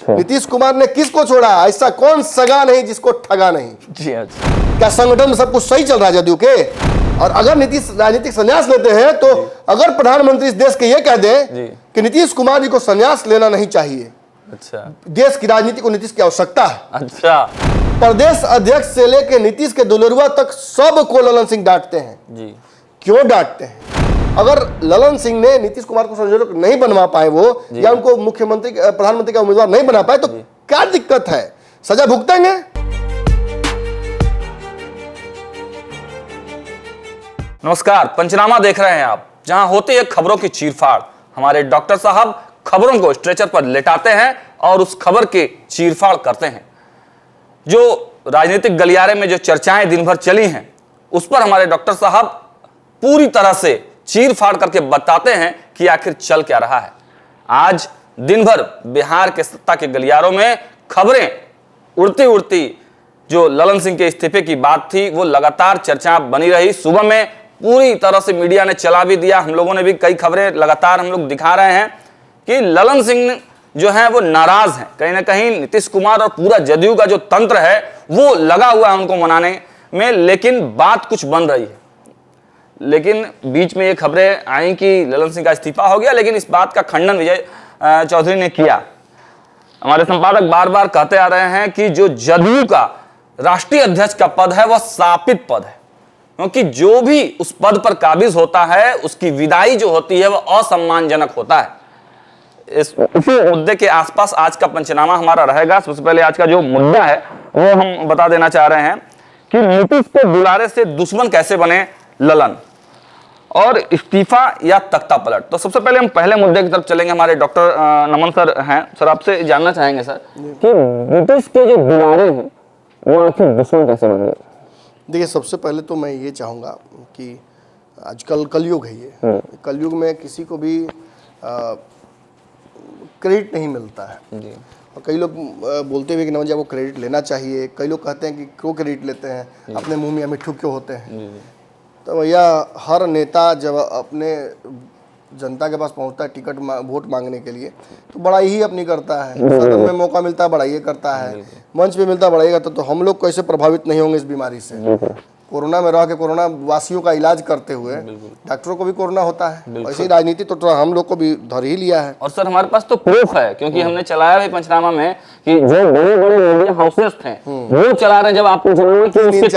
नीतीश कुमार ने किसको छोड़ा? ऐसा कौन सगा नहीं जिसको ठगा नहीं। जी अच्छा। क्या संगठन में सब कुछ सही चल रहा है जदयू के? और अगर नीतीश राजनीतिक संन्यास लेते हैं तो अगर प्रधानमंत्री इस देश के ये कह दें कि नीतीश कुमार जी को संन्यास लेना नहीं चाहिए, अच्छा, देश की राजनीति को नीतीश की आवश्यकता है। अच्छा, प्रदेश अध्यक्ष से लेकर नीतीश के दुलरुआ तक सबको ललन सिंह डांटते हैं। जी, क्यों डांटते हैं? अगर ललन सिंह ने नीतीश कुमार को संयोजक नहीं बनवा पाए वो, या उनको मुख्यमंत्री प्रधानमंत्री का उम्मीदवार नहीं बना पाए, तो क्या दिक्कत है? सजा भुगतेंगे। नमस्कार, पंचनामा देख रहे हैं आप, जहां होती है खबरों की चीरफाड़। हमारे डॉक्टर साहब खबरों को स्ट्रेचर पर लेटाते हैं और उस खबर की चीरफाड़ करते हैं। जो राजनीतिक गलियारे में जो चर्चाएं दिन भर चली हैं, उस पर हमारे डॉक्टर साहब पूरी तरह से चीरफाड़ करके बताते हैं कि आखिर चल क्या रहा है। आज दिन भर बिहार के सत्ता के गलियारों में खबरें उड़ती उड़ती, जो ललन सिंह के इस्तीफे की बात थी, वो लगातार चर्चा बनी रही। सुबह में पूरी तरह से मीडिया ने चला भी दिया, हम लोगों ने भी कई खबरें लगातार हम लोग दिखा रहे हैं कि ललन सिंह जो है वो नाराज हैं। कहीं ना कहीं नीतीश कुमार और पूरा जदयू का जो तंत्र है वो लगा हुआ है उनको मनाने में, लेकिन बात कुछ बन रही है। लेकिन बीच में ये खबरें आई कि ललन सिंह का इस्तीफा हो गया, लेकिन इस बात का खंडन विजय चौधरी ने किया। हमारे संपादक बार बार कहते आ रहे हैं कि जो जदयू का राष्ट्रीय अध्यक्ष का पद है वह शापित पद है, क्योंकि जो भी उस पद पर काबिज होता है उसकी विदाई जो होती है वह असम्मानजनक होता है। इसी मुद्दे के आसपास आज का पंचनामा हमारा रहेगा। सबसे पहले आज का जो मुद्दा है वो हम बता देना चाह रहे हैं कि नीतीश के दुलारे से दुश्मन कैसे बने ललन, और इस्तीफा या तख्ता पलट। तो सबसे पहले हम पहले मुद्दे की तरफ चलेंगे। हमारे डॉक्टर नमन सर हैं। सर, आपसे जानना चाहेंगे सर कि नीतीश के जो दुलारे हैं वो आखिर दुश्मन कैसे बन गए? देखिए, सबसे पहले तो मैं ये चाहूँगा कि आजकल कलयुग है, ये कलयुग में किसी को भी क्रेडिट नहीं मिलता है। जी। और कई लोग बोलते हुए कि नमन जी आपको क्रेडिट लेना चाहिए। कई लोग कहते हैं कि क्यों क्रेडिट लेते हैं, अपने मुंह में मिट्ठू क्यों होते हैं। तो भैया, हर नेता जब अपने जनता के पास पहुंचता है टिकट वोट मांगने के लिए, तो बड़ाई ही अपनी करता है। सदन में मौका मिलता है बड़ाई करता है, मंच पे मिलता है बड़ाई करता है। तो हम लोग कैसे प्रभावित नहीं होंगे इस बीमारी से? कोरोना में रह के कोरोना वासियों का इलाज करते हुए डॉक्टरों को भी कोरोना होता है, ऐसी राजनीति तो हम लोग को भी धर ही लिया है। और सर, हमारे पास तो प्रूफ है, क्योंकि हमने चलाया भी पंचनामा में कि जो बड़े बड़े मीडिया हाउसेस थे वो चला रहे हैं। जब आप पंचनामा कि उसके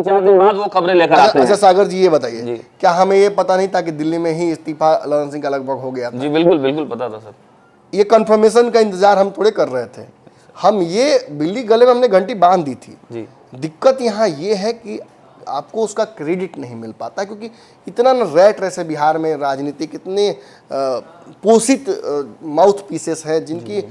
3 दिन बाद वो खबरें लेकर आते हैं। अच्छा सागर जी, ये बताइए, क्या हमें ये पता नहीं था कि दिल्ली में ही इस्तीफा ललन सिंह का लगभग हो गया था? जी बिल्कुल बिल्कुल पता था सर। ये कंफर्मेशन का इंतजार हम थोड़े कर रहे थे, हम ये बिल्ली गले में हमने घंटी बांध दी थी। दिक्कत यहाँ ये है कि आपको उसका क्रेडिट नहीं मिल पाता, क्योंकि इतना न रैट रेस है बिहार में। राजनीति कितने पोषित माउथ पीसेस हैं जिनकी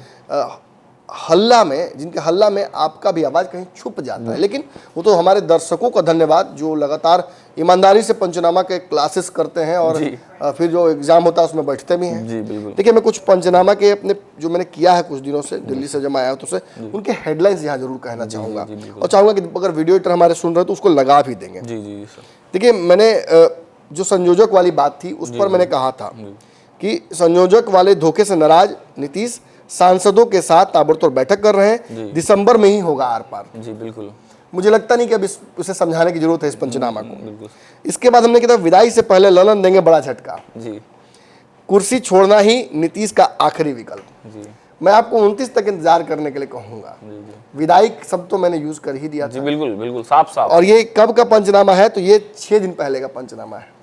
जिनके हल्ला में आपका भी आवाज़ कहीं छुप जाता है। लेकिन वो तो हमारे दर्शकों का धन्यवाद जो लगातार ईमानदारी से पंचनामा के क्लासेस करते हैं और फिर जो एग्जाम होता है उसमें बैठते भी हैं। देखिए, मैं कुछ पंचनामा के अपने जो मैंने किया है कुछ दिनों से, दिल्ली से जब मैं आया तो उसे उनके हेडलाइंस यहाँ जरूर कहना चाहूँगा, और चाहूँगा कि अगर वीडियो एडिटर हमारे सुन रहे हो तो उसको लगा भी देंगे। देखिए, मैंने जो संयोजक वाली बात थी उस पर मैंने कहा था कि संयोजक वाले धोखे से नाराज नीतीश सांसदों के साथ ताबड़तोड़ बैठक कर रहे हैं, दिसंबर में ही होगा आर पार। जी बिल्कुल। मुझे लगता नहीं कि अब उसे समझाने की जरूरत है इस पंचनामा को। इसके बाद हमने कहा विदाई से पहले ललन देंगे बड़ा झटका। जी। कुर्सी छोड़ना ही नीतीश का आखिरी विकल्प। जी। मैं आपको 29 तक इंतजार करने के लिए कहूंगा। विदाई शब्द तो मैंने यूज कर ही दिया था। जी बिल्कुल बिल्कुल, साफ साफ। और ये कब का पंचनामा है? तो ये 6 दिन पहले का पंचनामा है।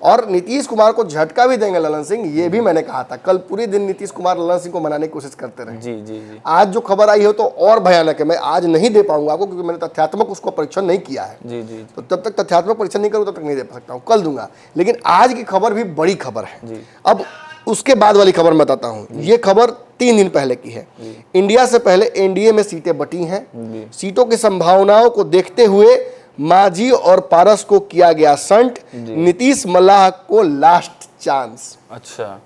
और नीतीश कुमार को झटका भी देंगे ललन सिंह, ये भी मैंने कहा था। कल पूरे दिन नीतीश कुमार ललन सिंह को मनाने की कोशिश करते रहे। जी जी जी। आज जो खबर आई हो तो और भयानक है। मैं आज नहीं दे पाऊंगा आपको, क्योंकि मैंने तथ्यात्मक उसको परीक्षण नहीं किया है। जी जी। तो तब तक तथ्यात्मक परीक्षण नहीं करूँ तब तक नहीं दे सकता हूँ, कल दूंगा। लेकिन आज की खबर भी बड़ी खबर है। अब उसके बाद वाली खबर मैं बताता हूँ। ये खबर 3 दिन पहले की है। इंडिया से पहले एनडीए में सीटें बटी हैं। सीटों की संभावनाओं को देखते हुए मांझी और पारस को किया गया संट, नीतीश मल्लाह को लास्ट चांस। अच्छा,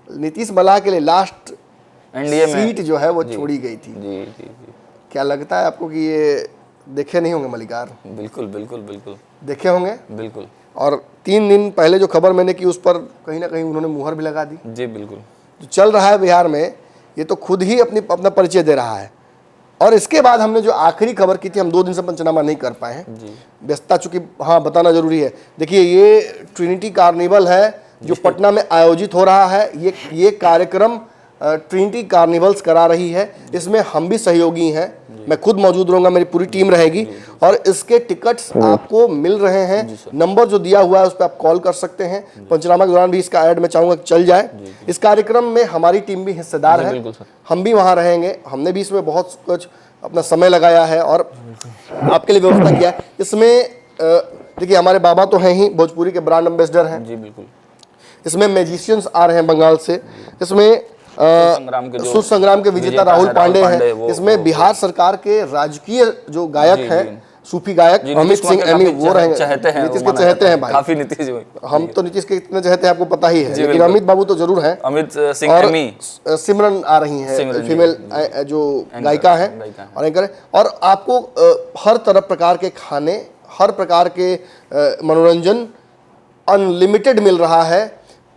नीतीश मल्लाह के लिए लास्ट एनडीए में सीट जो है वो छोड़ी गई थी। जी जी जी। क्या लगता है आपको कि ये देखे नहीं होंगे मलिकार? बिल्कुल बिल्कुल बिल्कुल देखे होंगे बिल्कुल। और 3 दिन पहले जो खबर मैंने की उस पर कहीं ना कहीं उन्होंने मुहर भी लगा दी। जी बिल्कुल। जो चल रहा है बिहार में, ये तो खुद ही अपना परिचय दे रहा है। और इसके बाद हमने जो आखिरी खबर की थी, हम 2 दिन से पंचनामा नहीं कर पाए हैं, व्यस्तता चूंकि, हाँ बताना जरूरी है। देखिए ये ट्रिनिटी कार्निवल है जो पटना में आयोजित हो रहा है। ये कार्यक्रम ट्रिनिटी कार्निवल्स करा रही है, इसमें हम भी सहयोगी हैं, मैं खुद मौजूद रहूंगा, मेरी पूरी टीम रहेगी। और इसके टिकट्स आपको मिल रहे हैं, नंबर जो दिया हुआ है उस पर आप कॉल कर सकते हैं। पंचनामा के दौरान भी इसका ऐड मैं चाहूंगा कि चल जाए। इस कार्यक्रम में हमारी टीम भी हिस्सेदार है, हम भी वहां रहेंगे, हमने भी इसमें बहुत कुछ अपना समय लगाया है और आपके लिए व्यवस्था किया है। इसमें देखिए हमारे बाबा तो हैं ही, भोजपुरी के ब्रांड एम्बेसडर हैं जी, बिल्कुल। इसमें मैजिशियंस आ रहे हैं बंगाल से, इसमें सुर संग्राम के विजेता राहुल पांडे हैं, इसमें बिहार सरकार के राजकीय जो गायक हैं, सूफी गायक अमित सिंह एमी, वो रहेंगे। नीतीश के चहेते हैं भाई, काफी नीतीश, हम तो नीतीश के इतने चहेते हैं आपको पता ही है, लेकिन अमित बाबू तो जरूर हैं। अमित सिंह एमी, सिमरन आ रही हैं, फीमेल जो गायिका हैं और एंकर है। और आपको हर तरह प्रकार के खाने, हर प्रकार के मनोरंजन अनलिमिटेड मिल रहा है।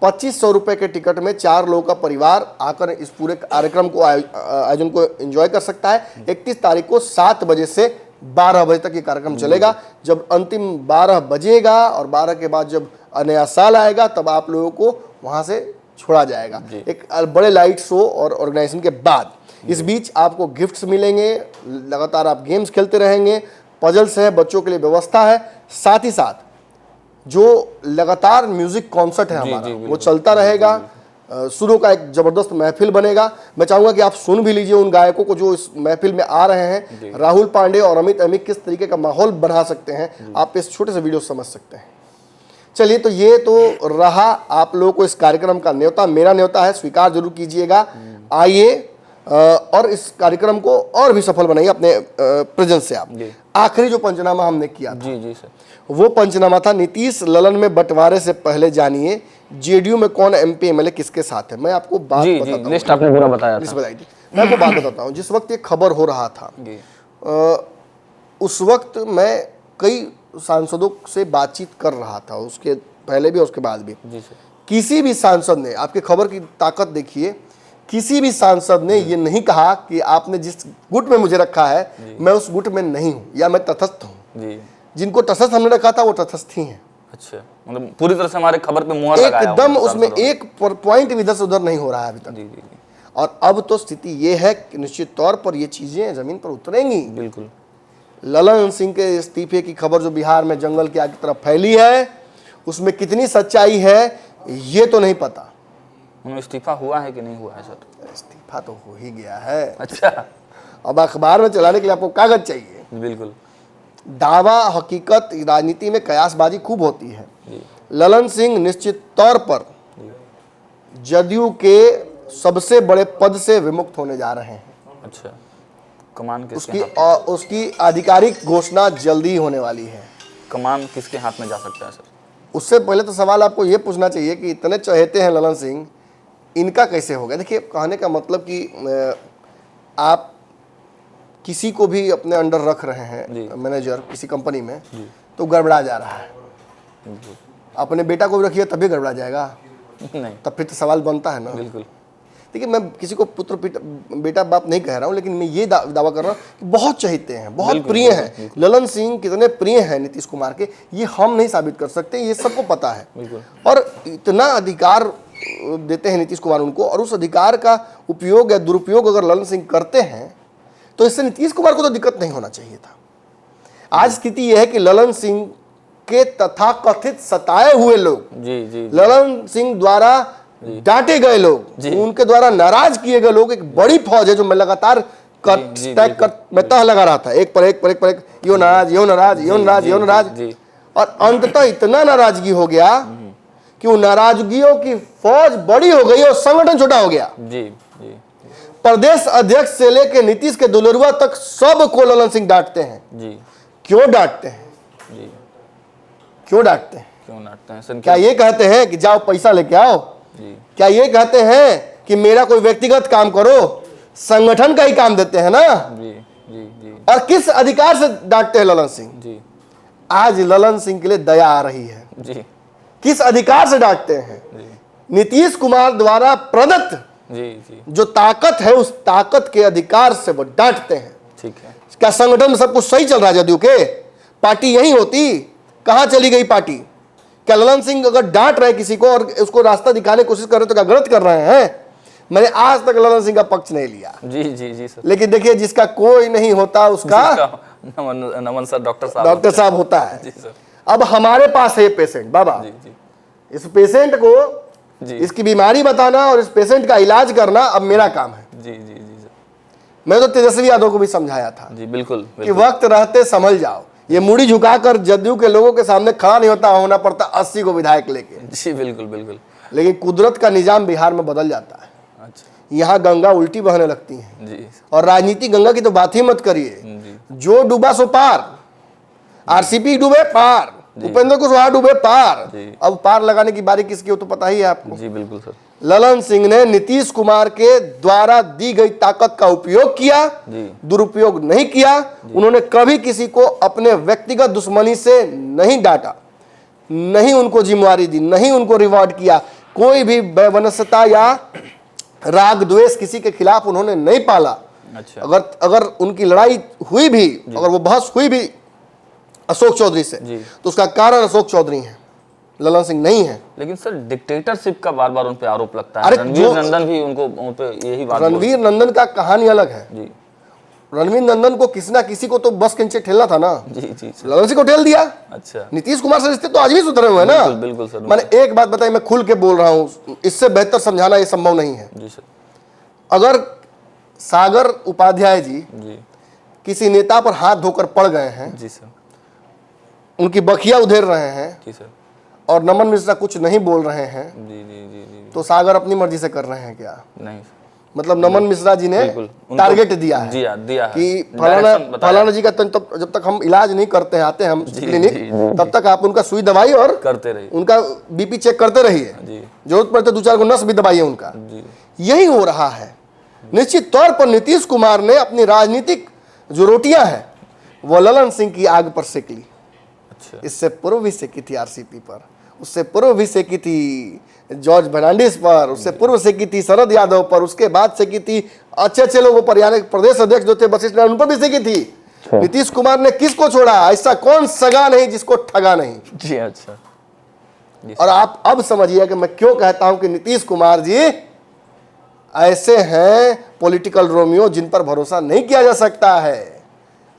2500 रुपए के टिकट में 4 लोगों का परिवार आकर इस पूरे कार्यक्रम को आयोजन को एंजॉय कर सकता है। 31 तारीख को 7 बजे से 12 बजे तक ये कार्यक्रम चलेगा। जब अंतिम 12 बजेगा और 12 के बाद जब नया साल आएगा तब आप लोगों को वहां से छोड़ा जाएगा एक बड़े लाइट शो और ऑर्गेनाइजेशन के बाद। इस बीच आपको गिफ्ट्स मिलेंगे, लगातार आप गेम्स खेलते रहेंगे, पजल्स है, बच्चों के लिए व्यवस्था है। साथ ही साथ जो लगातार म्यूजिक कॉन्सर्ट है हमारा वो चलता रहेगा। सुरों का एक जबरदस्त महफिल बनेगा। मैं चाहूंगा कि आप सुन भी लीजिए उन गायकों को जो इस महफिल में आ रहे हैं। राहुल पांडे और अमित अमी किस तरीके का माहौल बना सकते हैं, आप इस छोटे से वीडियो समझ सकते हैं। चलिए, तो ये तो रहा आप लोगों को इस कार्यक्रम का न्योता। मेरा न्योता है, स्वीकार जरूर कीजिएगा। आइए और इस कार्यक्रम को और भी सफल बनाइए अपने प्रेजेंस से। आप आखिरी जो पंचनामा हमने किया था, जी सर, वो पंचनामा था नीतीश ललन में बंटवारे से पहले जानिए जेडीयू में कौन एमपी एमएलए किसके साथ है। मैं आपको बात बताता हूं, लिस्ट आपने पूरा बताया था, बताई थी। मैं आपको बात बताता हूं, जिस वक्त ये खबर हो रहा था उस वक्त मैं कई सांसदों से बातचीत कर रहा था, उसके पहले भी और उसके बाद भी। किसी भी सांसद ने, आपके खबर की ताकत देखिए, किसी भी सांसद ने ये नहीं कहा कि आपने जिस गुट में मुझे रखा है मैं उस गुट में नहीं हूं या मैं तटस्थ हूं। जिनको तटस्थ हमने रखा था वो तटस्थ ही हैं। अच्छा, मतलब पूरी तरह से हमारे खबर पे मुहर लगाया एकदम, उसमें एक पॉइंट इधर से उधर नहीं हो रहा है अभी तक। और अब तो स्थिति ये है कि निश्चित तौर पर ये चीजें जमीन पर उतरेंगी। बिल्कुल। ललन सिंह के इस्तीफे की खबर जो बिहार में जंगल की आग की तरफ फैली है, उसमें कितनी सच्चाई है ये तो नहीं पता। इस्तीफा हुआ है कि नहीं हुआ है सर? इस्तीफा तो हो ही गया है। अच्छा, अब अखबार में चलाने के लिए आपको कागज चाहिए। बिल्कुल। दावा हकीकत राजनीति में कयासबाजी खूब होती है। ललन सिंह निश्चित तौर पर जदयू के सबसे बड़े पद से विमुक्त होने जा रहे हैं। अच्छा, कमान उसकी आधिकारिक घोषणा जल्दी होने वाली है। कमान किसके हाथ में जा सकता है सर? उससे पहले तो सवाल आपको ये पूछना चाहिए कि इतने चहेते हैं ललन सिंह, इनका कैसे होगा? देखिए, कहने का मतलब कि आप किसी को भी अपने अंडर रख रहे हैं, मैनेजर किसी कंपनी में, तो गड़बड़ा जा रहा है। अपने बेटा को भी रखिए तभी गड़बड़ा जाएगा नहीं, तब फिर तो सवाल बनता है ना। बिल्कुल। देखिए, मैं किसी को पुत्र बेटा बाप नहीं कह रहा हूं, लेकिन मैं ये दावा कर रहा हूं कि बहुत चाहते हैं, बहुत प्रिय हैं। ललन सिंह कितने प्रिय हैं नीतीश कुमार के, ये हम नहीं साबित कर सकते, ये सबको पता है। और इतना अधिकार देते हैं नीतीश कुमार उनको, और उस अधिकार का उपयोग या दुरुपयोग अगर ललन सिंह करते हैं तो इससे नीतीश कुमार को तो दिक्कत नहीं होना चाहिए था। आज स्थिति यह है कि ललन सिंह के तथाकथित सताए हुए लोग, ललन सिंह द्वारा डांटे गए लोग, उनके द्वारा नाराज किए गए लोग, एक बड़ी फौज है जो मैं लगातार मैं तह लगा रहा था, एक पर एक, यो नाराज, यो नाराज, यो नाराज, यो नाराज, और अंततः इतना नाराजगी हो गया कि उन नाराजगियों की फौज बड़ी हो गई और संगठन छोटा हो गया। प्रदेश अध्यक्ष से लेकर नीतीश के दुलरुआ तक सबको ललन सिंह डांटते हैं। क्यों डांटते हैं? क्यों डांटते हैं? क्या ये कहते हैं कि जाओ पैसा लेके आओ? क्या ये कहते हैं कि मेरा कोई व्यक्तिगत काम करो? संगठन का ही काम देते हैं ना। और किस अधिकार से डांटते हैं ललन सिंह? आज ललन सिंह के लिए दया आ रही है। किस अधिकार से डांटते हैं? नीतीश कुमार द्वारा प्रदत्त जी जी। जो ताकत है उस ताकत के अधिकार से वो डांटते हैं। ठीक है। क्या संगठन में सब कुछ सही चल रहा है जदयू के? पार्टी यही होती, कहां चली गई पार्टी? क्या ललन सिंह अगर डांट रहे किसी को और उसको रास्ता दिखाने की कोशिश कर रहे तो क्या गलत कर रहे हैं? मैंने आज तक ललन सिंह का पक्ष नहीं लिया। जी जी जी सर। लेकिन देखिए, जिसका कोई नहीं होता उसका नमन सर, डॉक्टर साहब होता है। जी सर। अब हमारे पास है पेशेंट बाबा, जी जी इस पेशेंट को जी इसकी बीमारी बताना और इस पेशेंट का इलाज करना अब मेरा काम है। जी जी जी सर। मैं तो तेजस्वी यादव को भी समझाया था जी बिल्कुल कि वक्त रहते संभल जाओ। ये मुड़ी झुकाकर जदयू के लोगों के सामने खड़ा नहीं होना पड़ता 80 को विधायक लेके। जी बिल्कुल बिल्कुल। लेकिन कुदरत का निजाम बिहार में बदल जाता है। अच्छा। यहाँ गंगा उल्टी बहने लगती है। जी और राजनीति गंगा की तो बात ही मत करिए। जी जो डूबा सो पार, आरसीपी डूबे पार, उपेंद्र कुशवाहा डूबे पार। जी। अब पार लगाने की बारी किसकी हो तो पता ही है आपको। जी बिल्कुल सर। ललन सिंह ने नीतीश कुमार के द्वारा दी गई ताकत का उपयोग किया, जी दुरुपयोग नहीं किया। उन्होंने कभी किसी को अपने व्यक्तिगत दुश्मनी से नहीं डांटा, नहीं उनको जिम्मेवारी दी, नहीं उनको रिवॉर्ड किया। कोई भी वैमनस्यता या राग द्वेष किसी के खिलाफ उन्होंने नहीं पाला। अच्छा। अगर उनकी लड़ाई हुई भी, अगर वो बहस हुई भी अशोक चौधरी से, तो उसका कारण अशोक चौधरी है, ललन सिंह नहीं है। लेकिन सर डिक्टेटरशिप का बार बार उन पे आरोप लगता है। अरे रणवीर नंदन भी उनको उन पे यही बात रणवीर नंदन का कहानी अलग है। जी रणवीर नंदन को किसी ना किसी को तो बस के नीचे ठेलना था ना। जी जी सर। ललन सिंह को ठेल दिया। अच्छा। नीतीश कुमार से रिश्ते तो आज भी सुधरे हुए हैं ना। बिल्कुल बिल्कुल सर। मैंने एक बात बताई, मैं खुल के बोल रहा हूं, इससे बेहतर समझाना ये संभव नहीं है। जी सर। अगर सागर उपाध्याय जी जी किसी नेता पर हाथ धोकर पड़ गए हैं, जी सर। उनकी बखिया उधेड़ रहे हैं जी सर। और नमन मिश्रा कुछ नहीं बोल रहे हैं, जी जी जी जी। तो सागर अपनी मर्जी से कर रहे हैं क्या? नहीं सर। मतलब नमन मिश्रा जी ने बिल्कुल उनको टारगेट दिया है दिया है कि डायरेक्शन बताया। फलाना जी का जब तक हम इलाज नहीं करते हैं, आते हैं हम क्लिनिक, जी, तब तक आप उनका सुई दवाई और करते रहिए। उनका बीपी चेक करते रहिए। जी जरूरत पड़े तो 2-4 को नस भी दबाइए उनका। जी यही हो रहा है। निश्चित तौर पर नीतीश कुमार ने अपनी राजनीतिक जो रोटियां हैं वो ललन सिंह की आग पर सेक ली। अच्छा। इससे पूर्व भी सेकी थी आरसीपी पर, उससे पूर्व भी सेकी थी जॉर्ज फर्नांडिस पर, उससे पूर्व सेकी थी शरद यादव पर, उसके बाद सेकी थी अच्छे लोगों पर, यानी प्रदेश अध्यक्ष जो थे वशिष्ठ नारायण, उन पर भी सेकी थी। नीतीश कुमार ने किसको छोड़ा? ऐसा कौन सगा नहीं जिसको ठगा नहीं। जी अच्छा। और आप अब समझिए कि मैं क्यों कहता हूं कि नीतीश कुमार जी ऐसे हैं पॉलिटिकल रोमियो जिन पर भरोसा नहीं किया जा सकता है।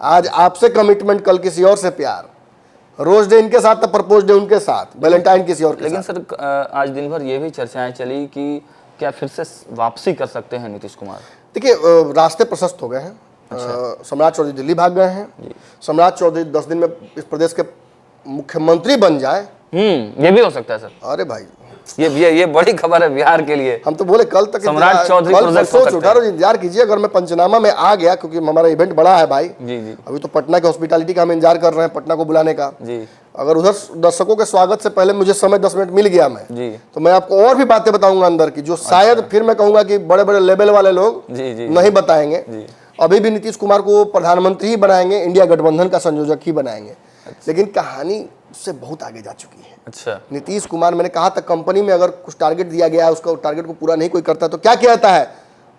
आज आपसे कमिटमेंट, कल किसी और से प्यार, रोज डे इनके साथ, प्रपोज डे उनके साथ, वैलेंटाइन किसी और के लेकिन साथ। सर आज दिन भर ये भी चर्चाएं चली कि क्या फिर से वापसी कर सकते हैं नीतीश कुमार? देखिए, रास्ते प्रशस्त हो गए हैं। सम्राट चौधरी दिल्ली भाग गए हैं। सम्राट चौधरी 10 दिन में इस प्रदेश के मुख्यमंत्री बन जाए। ये भी हो सकता है सर। अरे भाई, ये बड़ी खबर है बिहार के लिए। हम तो बोले कल तक सम्राट चौधरी प्रोजेक्ट हो सकता है। 18 रोज इंतजार कीजिए। अगर मैं पंचनामा में आ गया, क्योंकि हमारा इवेंट बड़ा है भाई। जी जी अभी तो पटना के हॉस्पिटैलिटी का हम इंतजार कर रहे हैं, पटना को बुलाने का। जी अगर उधर दर्शकों के स्वागत से पहले मुझे समय 10 मिनट मिल गया मैं, जी तो मैं आपको और भी बातें बताऊंगा अंदर की, जो शायद फिर मैं कहूंगा कि बड़े बड़े लेवल वाले लोग जी जी नहीं बताएंगे। जी। अभी भी नीतीश कुमार को प्रधानमंत्री ही बनाएंगे, इंडिया गठबंधन का संयोजक ही बनाएंगे। लेकिन कहानी उससे बहुत आगे जा चुकी है। अच्छा। नीतीश कुमार, मैंने कहा था, कंपनी में अगर कुछ टारगेट दिया गया है, उसका टारगेट को पूरा नहीं कोई करता तो क्या किया जाता है?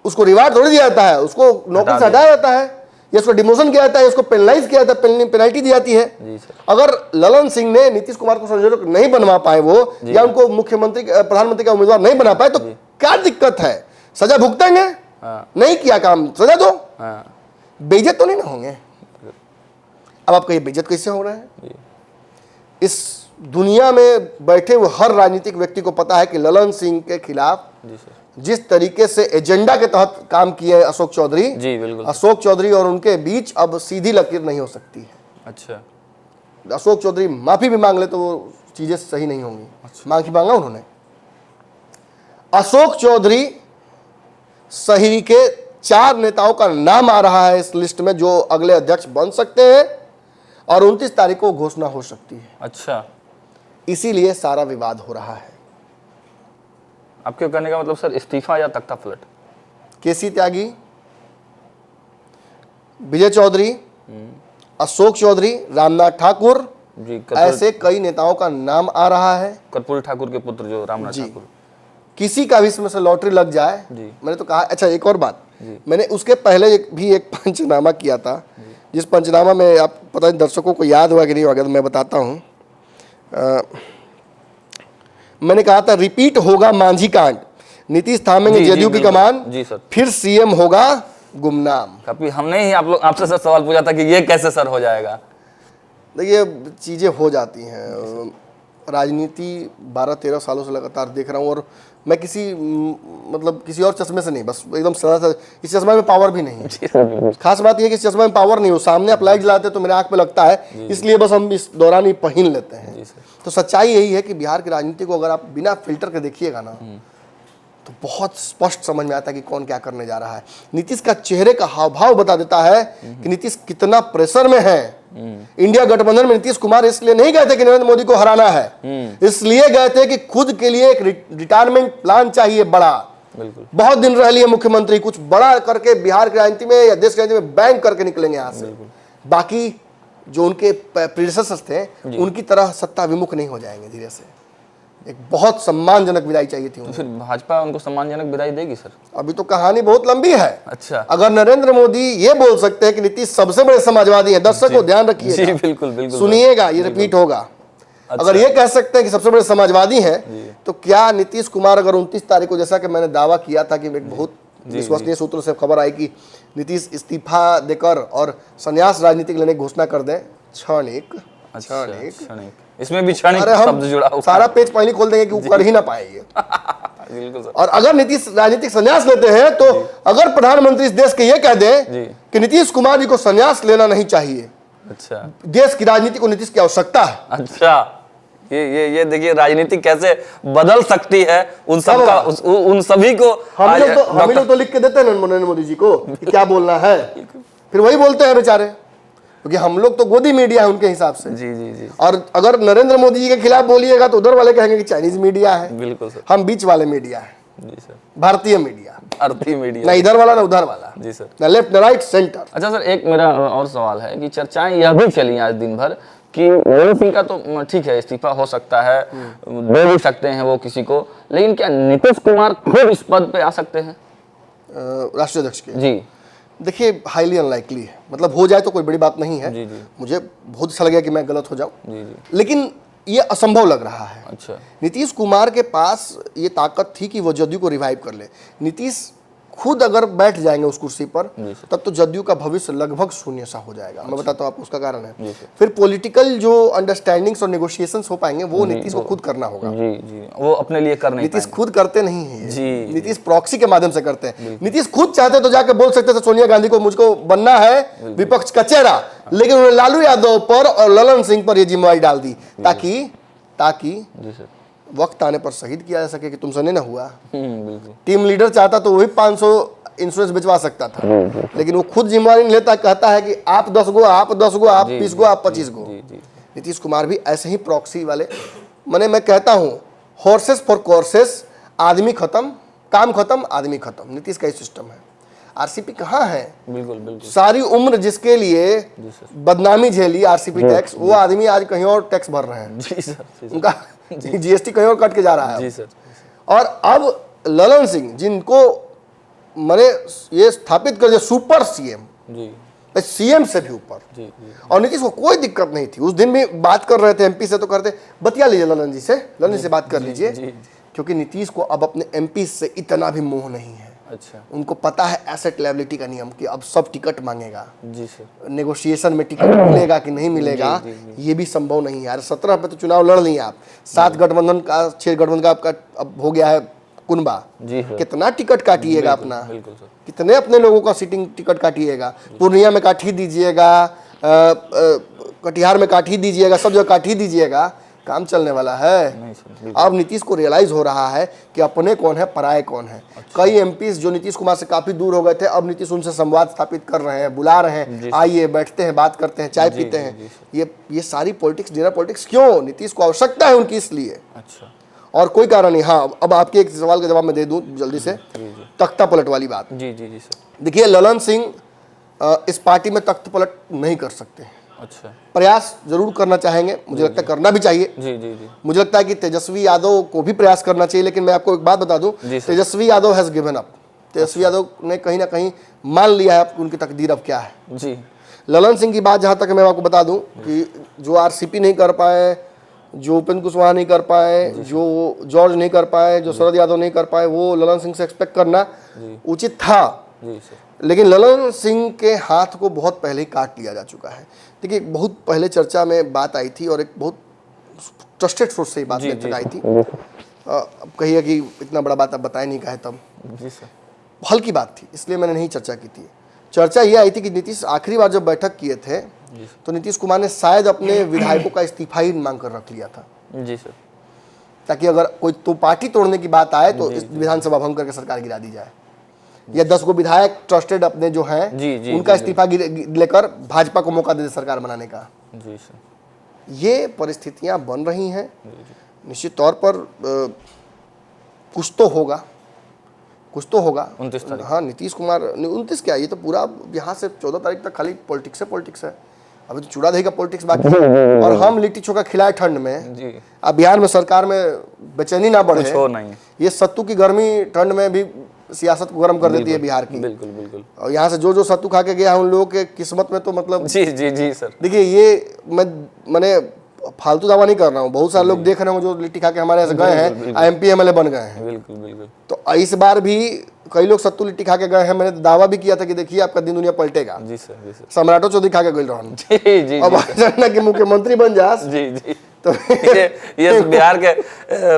उसको रिवार्ड थोड़ी दिया जाता है, उसको नौकरी से हटाया जाता है, या उसको डिमोशन किया जाता है, उसको पेनलाइज किया जाता है, पेनल्टी दी जाती है। जी सर। अगर ललन सिंह ने नीतीश कुमार को संयोजक नहीं बनवा पाए वो, या उनको मुख्यमंत्री प्रधानमंत्री का उम्मीदवार नहीं बना पाए, तो क्या दिक्कत है? सजा भुगतेंगे। हाँ। नहीं किया काम, सजा दो। हाँ। बेइज्जत तो नहीं ना होंगे? अब आप कहिए बेइज्जत कैसे हो रहे हैं? इस दुनिया में बैठे हुए हर राजनीतिक व्यक्ति को पता है कि ललन सिंह के खिलाफ जी सर। जिस तरीके से एजेंडा के तहत काम किए अशोक चौधरी, जी बिल्कुल। अशोक चौधरी और उनके बीच अब सीधी लकीर नहीं हो सकती है। अच्छा। अशोक चौधरी माफी भी मांग ले तो वो चीजें सही नहीं होंगी। माफी मांगा उन्होंने। अशोक चौधरी सही के 4 नेताओं का नाम आ रहा है इस लिस्ट में जो अगले अध्यक्ष बन सकते हैं, और 29 तारीख को घोषणा हो सकती है। अच्छा। इसीलिए सारा विवाद हो रहा है। आपके कहने का मतलब सर इस्तीफा या तख्ता पलट? केसी त्यागी, विजय चौधरी, अशोक चौधरी, रामनाथ ठाकुर, जी ऐसे कई नेताओं का नाम आ रहा है। कर्पूरी ठाकुर के पुत्र जो रामनाथ जी। ठाकुर। किसी का भी इसमें से लॉटरी लग जाए, मैंने तो कहा। अच्छा एक और बात, मैंने उसके पहले भी एक पंचनामा किया था, जिस पंचनामा में आप पता नहीं दर्शकों को याद हुआ कि नहीं होगा, तो मैं बताता हूँ। मैंने कहा था रिपीट होगा मांझी कांड, नीतीश थामेंगे जदयू की कमान, फिर सीएम होगा गुमनाम। कभी हमने ही आपसे सर सवाल पूछा था कि ये कैसे सर हो जाएगा। देखिए चीज़ें हो जाती हैं, राजनीति 12-13 सालों से लगातार देख रहा हूँ, और मैं किसी और चश्मे से नहीं, बस एकदम सदा इस चश्मे में पावर भी नहीं है। खास बात यह है कि इस चश्मे में पावर नहीं हो, सामने आप लाइट जलाते तो मेरे आंख पे लगता है, इसलिए बस हम इस दौरान ही पहन लेते हैं। तो सच्चाई यही है कि बिहार की राजनीति को अगर आप बिना फिल्टर के देखिएगा ना, तो बहुत स्पष्ट समझ में आता है कि कौन क्या करने जा रहा है। नीतीश का चेहरे का हाव भाव बता देता है कि नीतीश कितना प्रेशर में है। इंडिया गठबंधन में नीतीश कुमार इसलिए नहीं गए थे कि नरेंद्र मोदी को हराना है, इसलिए गए थे कि खुद के लिए एक रिटायरमेंट प्लान चाहिए बड़ा। बहुत दिन रह लिए मुख्यमंत्री, कुछ बड़ा करके बिहार की राजनीति में या देश की राजनीति में बैंक करके निकलेंगे यहाँ से। बाकी जो उनके प्रेडेसेसर्स थे उनकी तरह सत्ता विमुख नहीं हो जाएंगे धीरे से। एक बहुत सम्मानजनक विदाई चाहिए थी। तो फिर भाजपा उनको सम्मानजनक विदाई देगी सर? अभी तो कहानी बहुत लंबी है। अच्छा, अगर नरेंद्र मोदी ये बोल सकते हैं कि नीतीश सबसे बड़े समाजवादी हैं, दर्शकों ध्यान रखिएगा, जी बिल्कुल बिल्कुल सुनिएगा, ये रिपीट होगा। अच्छा। अगर ये कह सकते हैं कि सबसे बड़े समाजवादी हैं, तो क्या नीतीश कुमार अगर 29 तारीख को, जैसा कि मैंने दावा किया था कि एक बहुत विश्वसनीय सूत्रों से खबर आई कि नीतीश इस्तीफा देकर और संन्यास राजनीति लेने की घोषणा कर दें, क्षणिक इसमें भी क्षणिक शब्द जुड़ा हुआ, सारा पेज पहले खोल देंगे कि वो कर ही ना पाएंगे। बिल्कुल सर। और अगर नीतीश राजनीतिक संन्यास लेते हैं, तो अगर प्रधानमंत्री इस देश के ये कह दें कि नीतीश कुमार जी को संन्यास लेना नहीं चाहिए, अच्छा, देश की राजनीति को नीतीश की आवश्यकता है। अच्छा, ये देखिए राजनीति कैसे बदल सकती है उन सब का, उन सभी को। हम लोग तो लिख के देते हैं नरेंद्र मोदी जी को कि क्या बोलना है, फिर वही बोलते हैं बेचारे, क्योंकि हम लोग तो गोदी मीडिया है उनके हिसाब से। जी। और अगर नरेंद्र मोदी जी के खिलाफ बोलिएगा तो उधर वाले कहेंगे कि चाइनीज मीडिया है। बिल्कुल सर। हम बीच वाले मीडिया है। जी सर। भारतीय मीडिया, ना इधर वाला ना उधर वाला। जी सर। ना लेफ्ट ना राइट, सेंटर। अच्छा सर, एक मेरा और सवाल है कि चर्चाएं यह भी चली आज दिन भर कि मनोज सिंह का तो ठीक है इस्तीफा हो सकता है, दे भी सकते हैं वो किसी को, लेकिन क्या नीतीश कुमार खुद इस पद पे आ सकते हैं राष्ट्रीय अध्यक्ष के? जी देखिए हाईली अनलाइकली है, मतलब हो जाए तो कोई बड़ी बात नहीं है। जी। मुझे बहुत अच्छा लगेगा कि मैं गलत हो जाऊं, जी। लेकिन ये असंभव लग रहा है। अच्छा, नीतीश कुमार के पास ये ताकत थी कि वो जदयू को रिवाइव कर ले। नीतीश खुद अगर बैठ जाएंगे उस कुर्सी पर, तब तो जदयू का भविष्य लगभग शून्य सा हो जाएगा। मैं बताता हूँ आपको उसका कारण है। फिर पॉलिटिकल जो अंडरस्टैंडिंग्स और नेगोशिएशंस हो पाएंगे वो नीतीश को खुद करना होगा। जी, वो अपने लिए कर नहीं नीतीश खुद करते नहीं है जी। नीतीश प्रॉक्सी के माध्यम से करते हैं। नीतीश खुद चाहते तो जाके बोल सकते थे सोनिया गांधी को मुझको बनना है विपक्ष का चेहरा, लेकिन उन्होंने लालू यादव पर और ललन सिंह पर यह जिम्मेवारी डाल दी ताकि वक्त आने पर शहीद किया जा सके कि तुमसे नहीं ना हुआ। टीम लीडर चाहता तो वही 500 इंश्योरेंस भिजवा सकता था, लेकिन वो खुद जिम्मेवारी नहीं लेता, कहता है कि आप 10 गो, आप 10 गो, आप 20 गो, आप 25 गो। नीतीश कुमार भी ऐसे ही प्रॉक्सी वाले, मैं कहता हूँ हॉर्सेस फॉर कोर्सेस, आदमी खत्म, काम खत्म, आदमी खत्म। नीतीश का ही सिस्टम है। आरसीपी कहाँ है? बिल्कुल। सारी उम्र जिसके लिए बदनामी झेली आरसीपी टैक्स, वो आदमी आज कहीं और टैक्स भर रहे हैं। जी सर। उनका जीएसटी कहीं और कट के जा रहा है। जी सर। और अब ललन सिंह जिनको मैंने ये स्थापित कर दिया सुपर सीएम, सीएम से भी ऊपर, और नीतीश को कोई दिक्कत नहीं थी। उस दिन भी बात कर रहे थे एमपी से, तो करते बतिया लीजिए ललन जी से बात कर लीजिए, क्योंकि नीतीश को अब अपने एमपी से इतना भी मोह नहीं है। अच्छा, उनको पता है एसेट लायबिलिटी का नियम कि अब सब टिकट मांगेगा। जी सर। नेगोशिएशन में टिकट मिलेगा कि नहीं मिलेगा ये भी संभव नहीं है। यार 17 पे तो चुनाव लड़ लिए आप, 7 गठबंधन का 6 गठबंधन का आपका अब हो गया है कुनबा। कितना टिकट काटिएगा अपना? बिल्कुल सर। कितने अपने लोगों का सीटिंग टिकट काटिएगा? पूर्णिया में काट ही दीजिएगा, कटिहार में काट ही दीजिएगा, सब जगह काट ही दीजिएगा, काम चलने वाला है? अब नीतीश को रियलाइज हो रहा है कि अपने कौन है, पराये कौन है। कई एमपीज जो नीतीश कुमार से काफी दूर हो गए थे, अब नीतीश उनसे संवाद स्थापित कर रहे हैं, बुला रहे हैं, आइए बैठते हैं, बात करते हैं, चाय पीते हैं। ये सारी पॉलिटिक्स, डिनर पॉलिटिक्स क्यों? नीतीश को आवश्यकता है उनकी, इसलिए। अच्छा, और कोई कारण नहीं। हाँ, अब आपके एक सवाल का जवाब मैं दे दूं जल्दी से। तख्ता पलट वाली बात। जी सर। देखिए ललन सिंह इस पार्टी में तख्त पलट नहीं कर सकते। अच्छा, प्रयास जरूर करना चाहेंगे, मुझे लगता है करना भी चाहिए। जी जी जी मुझे लगता है कि तेजस्वी यादव को भी प्रयास करना चाहिए, लेकिन मैं आपको एक बात बता दूं, Tejashwi Yadav has given up. Tejashwi Yadav ने कहीं ना कहीं मान लिया है उनकी तकदीर अब क्या है जी। ललन सिंह की बात जहां तक मैं आपको बता दूं कि जो आरसीपी नहीं कर पाए, जो उपेंद्र कुशवाहा नहीं कर पाए, जो जॉर्ज नहीं कर पाए, जो शरद यादव नहीं कर पाए, वो ललन सिंह से एक्सपेक्ट करना उचित था। जी सर। लेकिन ललन सिंह के हाथ को बहुत पहले ही काट लिया जा चुका है। देखिए, बहुत पहले चर्चा में बात आई थी और एक बहुत ट्रस्टेड सोर्स से बात आई थी। अब कहिए कि इतना बड़ा बात आप बताए नहीं कहे तब। जी सर। हल्की बात थी, इसलिए मैंने नहीं चर्चा की थी। चर्चा ये आई थी कि नीतीश आखिरी बार जब बैठक किए थे तो नीतीश कुमार ने शायद अपने विधायकों का इस्तीफा ही मांग कर रख लिया था। जी सर। ताकि अगर कोई तो पार्टी तोड़ने की बात आए तो इस विधानसभा भंग करके सरकार गिरा दी जाए, या 10 गो विधायक ट्रस्टेड अपने जो हैं उनका इस्तीफा लेकर भाजपा को मौका दे सरकार बनाने का। जी सर। ये परिस्थितियां बन रही हैं। निश्चित तौर पर कुछ तो होगा, कुछ तो होगा। 29 तारीख। हाँ, नीतीश कुमार 29 क्या, ये तो पूरा यहाँ से 14 तारीख तक खाली पॉलिटिक्स है। अभी तो चूड़ा दही का पॉलिटिक्स बाकी है। और हम लिट्टी चोखा खिलाए ठंड में जी। अब बिहार में सरकार में बेचैनी ना बढ़े, कुछ हो नहीं। ये सत्तू की गर्मी ठंड में भी सियासत को गर्म कर देती है बिहार की। बिल्कुल बिल्कुल। और यहाँ से जो सत्तू खा के गया उन लोगों के किस्मत में तो मतलब जी जी जी सर। देखिए, ये मैंने फालतू दावा नहीं कर रहा हूँ। बहुत सारे लोग देख रहे हो जो लिट्टी खा के हमारे यहाँ से गए हैं, एमपी एमएलए बन गए हैं। बिल्कुल बिल्कुल। तो इस बार भी कई लोग सत्तू लिट्टी खा के गए हैं। मैंने दावा भी किया था कि देखिए आपका दिन दुनिया पलटेगा। जी सर। जी सर। सम्राटो चौधरी खा के गई रहन। जी जी। अब अचानक कि मुख्यमंत्री बन जास जी जी। तो ये बिहार के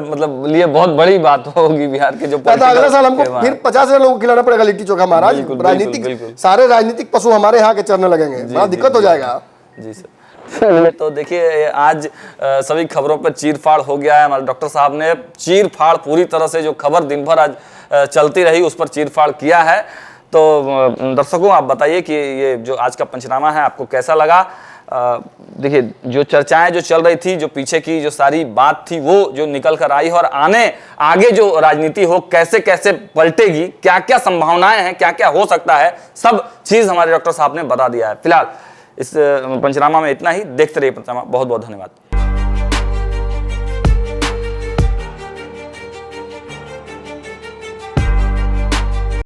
मतलब लिए बहुत बड़ी बात होगी। बिहार के जो अगला साल हमको फिर 50,000 लोगों को खिलाना पड़ेगा लिट्टी चोखा महाराज। राजनीतिक सारे राजनीतिक पशु हमारे यहाँ के चरने लगेंगे, बड़ा दिक्कत हो जाएगा। जी सर। तो देखिए, आज सभी खबरों पर चीर-फाड़ हो गया है। हमारे डॉक्टर साहब ने चीर-फाड़ पूरी तरह से जो खबर दिन भर आज चलती रही उस पर चीर-फाड़ किया है। तो दर्शकों, आप बताइए कि ये जो आज का पंचनामा है आपको कैसा लगा। देखिए, जो चर्चाएं जो चल रही थी, जो पीछे की जो सारी बात थी वो जो निकल कर आई, और आगे जो राजनीति हो कैसे कैसे पलटेगी, क्या क्या संभावनाएं हैं, क्या क्या हो सकता है, सब चीज हमारे डॉक्टर साहब ने बता दिया है। फिलहाल इस पंचनामा में इतना ही। देखते रहिए पंचनामा। बहुत बहुत धन्यवाद।